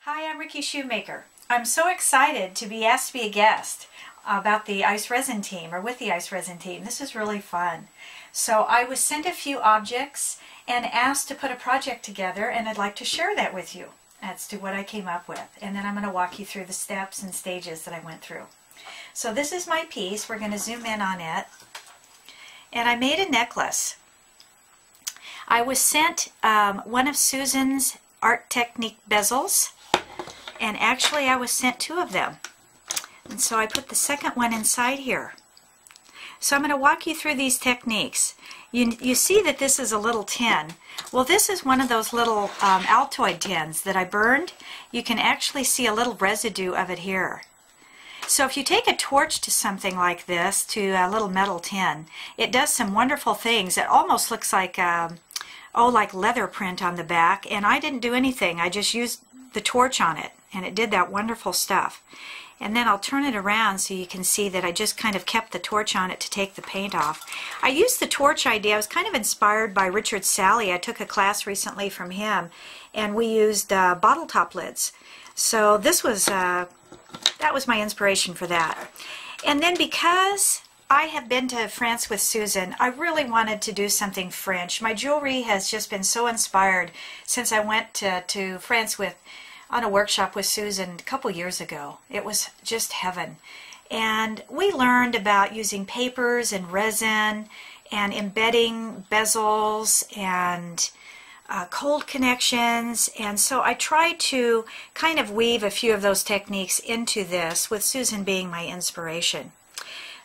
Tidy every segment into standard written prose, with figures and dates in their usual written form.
Hi, I'm Ricky Shoemaker. I'm so excited to be asked to be a guest about the Ice Resin team, or with the Ice Resin team. This is really fun. So I was sent a few objects and asked to put a project together, and I'd like to share that with you as to what I came up with. And then I'm going to walk you through the steps and stages that I went through. So this is my piece. We're going to zoom in on it. And I made a necklace. I was sent one of Susan's Art Technique bezels, and actually I was sent two of them. And so I put the second one inside here. So I'm going to walk you through these techniques. You see that this is a little tin. Well, this is one of those little Altoid tins that I burned. You can actually see a little residue of it here. So if you take a torch to something like this, to a little metal tin, it does some wonderful things. It almost looks like like leather print on the back, and I didn't do anything. I just used the torch on it, and it did that wonderful stuff. And then I'll turn it around so you can see that I just kind of kept the torch on it to take the paint off. I used the torch idea. I was kind of inspired by Richard Sally. I took a class recently from him, and we used bottle top lids. So this was that was my inspiration for that. And then because I have been to France with Susan, I really wanted to do something French. My jewelry has just been so inspired since I went to France on a workshop with Susan a couple years ago. It was just heaven. And we learned about using papers and resin and embedding bezels and cold connections, and so I tried to kind of weave a few of those techniques into this, with Susan being my inspiration.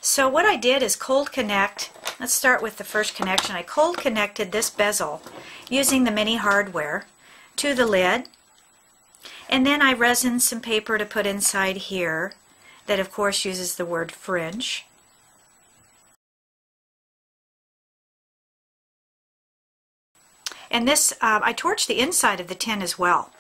So what I did is cold connect. Let's start with the first connection. I cold connected this bezel using the mini hardware to the lid, and then I resined some paper to put inside here that of course uses the word French. And this, I torched the inside of the tin as well.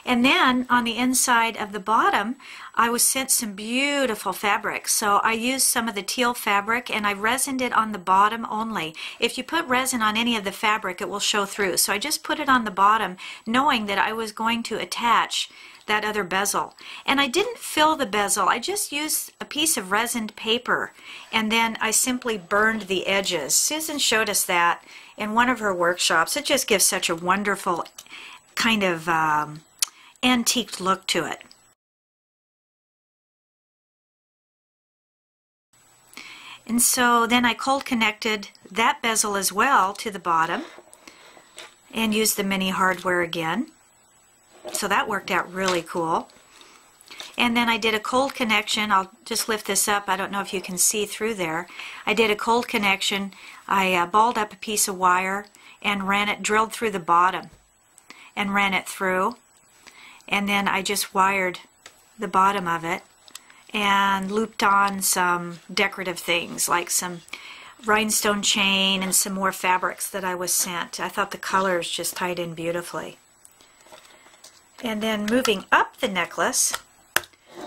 And then on the inside of the bottom, I was sent some beautiful fabric. So I used some of the teal fabric and I resined it on the bottom only. If you put resin on any of the fabric, it will show through. So I just put it on the bottom, knowing that I was going to attach that other bezel. And I didn't fill the bezel. I just used a piece of resined paper, and then I simply burned the edges. Susan showed us that in one of her workshops. It just gives such a wonderful kind of antique look to it. And so then I cold connected that bezel as well to the bottom and used the mini hardware again. So that worked out really cool. And then I did a cold connection. I'll just lift this up. I don't know if you can see through there. I did a cold connection. I balled up a piece of wire and ran it, drilled through the bottom and ran it through. And then I just wired the bottom of it and looped on some decorative things like some rhinestone chain and some more fabrics that I was sent. I thought the colors just tied in beautifully. And then moving up the necklace,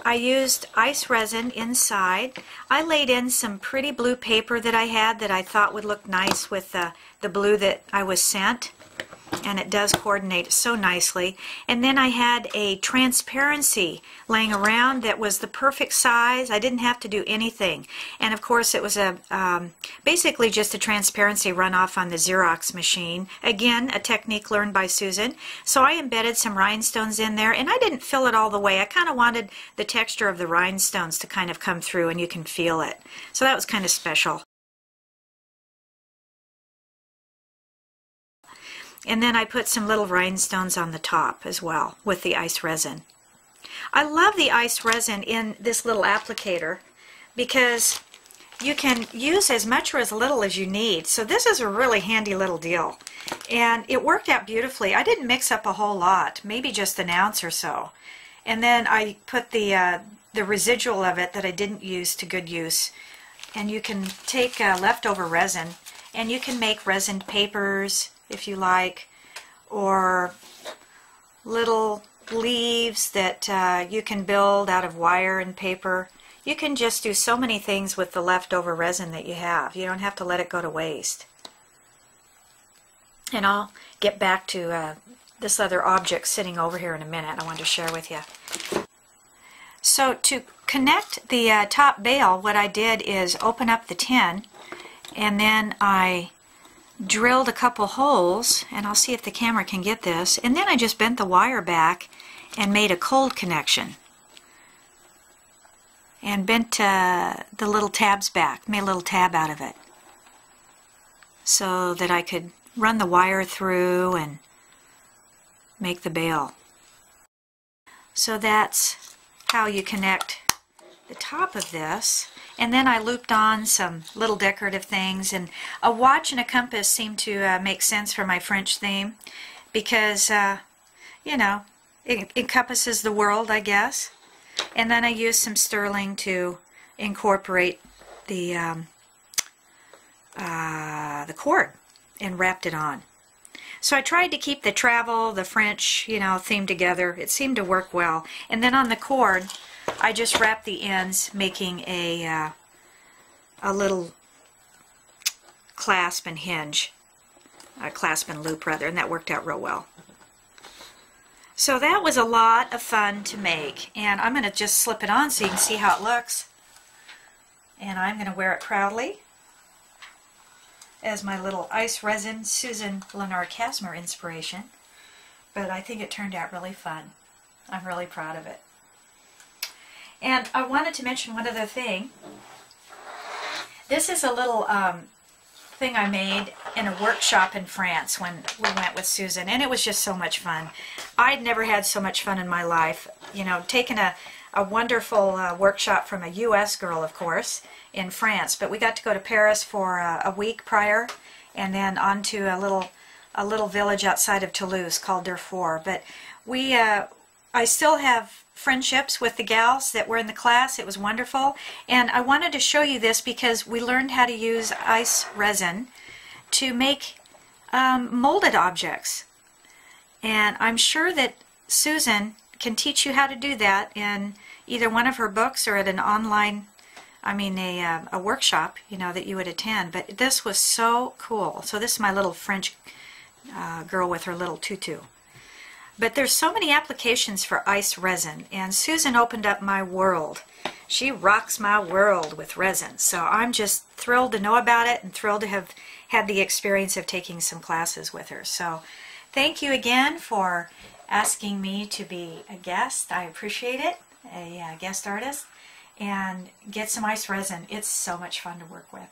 I used ice resin inside. I laid in some pretty blue paper that I had that I thought would look nice with the blue that I was sent. And it does coordinate so nicely. And then I had a transparency laying around that was the perfect size. I didn't have to do anything. And of course it was basically just a transparency runoff on the Xerox machine. Again, a technique learned by Susan. So I embedded some rhinestones in there, and I didn't fill it all the way. I kind of wanted the texture of the rhinestones to kind of come through, and you can feel it. So that was kind of special. And then I put some little rhinestones on the top as well with the ice resin. I love the ice resin in this little applicator because you can use as much or as little as you need. So this is a really handy little deal. And it worked out beautifully. I didn't mix up a whole lot, maybe just an ounce or so. And then I put the residual of it that I didn't use to good use. And you can take leftover resin and you can make resined papers if you like, or little leaves that you can build out of wire and paper. You can just do so many things with the leftover resin that you have. You don't have to let it go to waste. And I'll get back to this other object sitting over here in a minute I wanted to share with you. So to connect the top bail, what I did is open up the tin, and then I drilled a couple holes, and I'll see if the camera can get this, and then I just bent the wire back and made a cold connection. And bent the little tabs back, made a little tab out of it, so that I could run the wire through and make the bail. So that's how you connect the top of this. And then I looped on some little decorative things, and a watch and a compass seemed to make sense for my French theme because, you know, it encompasses the world, I guess. And then I used some sterling to incorporate the cord and wrapped it on. So I tried to keep the travel, the French, you know, theme together. It seemed to work well. And then on the cord, I just wrapped the ends, making a little clasp and hinge, a clasp and loop rather, and that worked out real well. So that was a lot of fun to make, and I'm going to just slip it on so you can see how it looks. And I'm going to wear it proudly as my little ice resin Susan Lenore Casimir inspiration. But I think it turned out really fun. I'm really proud of it. And I wanted to mention one other thing. This is a little thing I made in a workshop in France when we went with Susan, and it was just so much fun. I'd never had so much fun in my life. You know, taking a wonderful workshop from a U.S. girl, of course, in France, but we got to go to Paris for a week prior, and then on to a little village outside of Toulouse called Durfort. But we, I still have friendships with the gals that were in the class. It was wonderful, and I wanted to show you this because we learned how to use ice resin to make molded objects, and I'm sure that Susan can teach you how to do that in either one of her books or at an online, I mean a workshop, you know, that you would attend. But this was so cool. So this is my little French girl with her little tutu. But there's so many applications for ice resin, and Susan opened up my world. She rocks my world with resin, so I'm just thrilled to know about it and thrilled to have had the experience of taking some classes with her. So thank you again for asking me to be a guest. I appreciate it, a guest artist, and get some ice resin. It's so much fun to work with.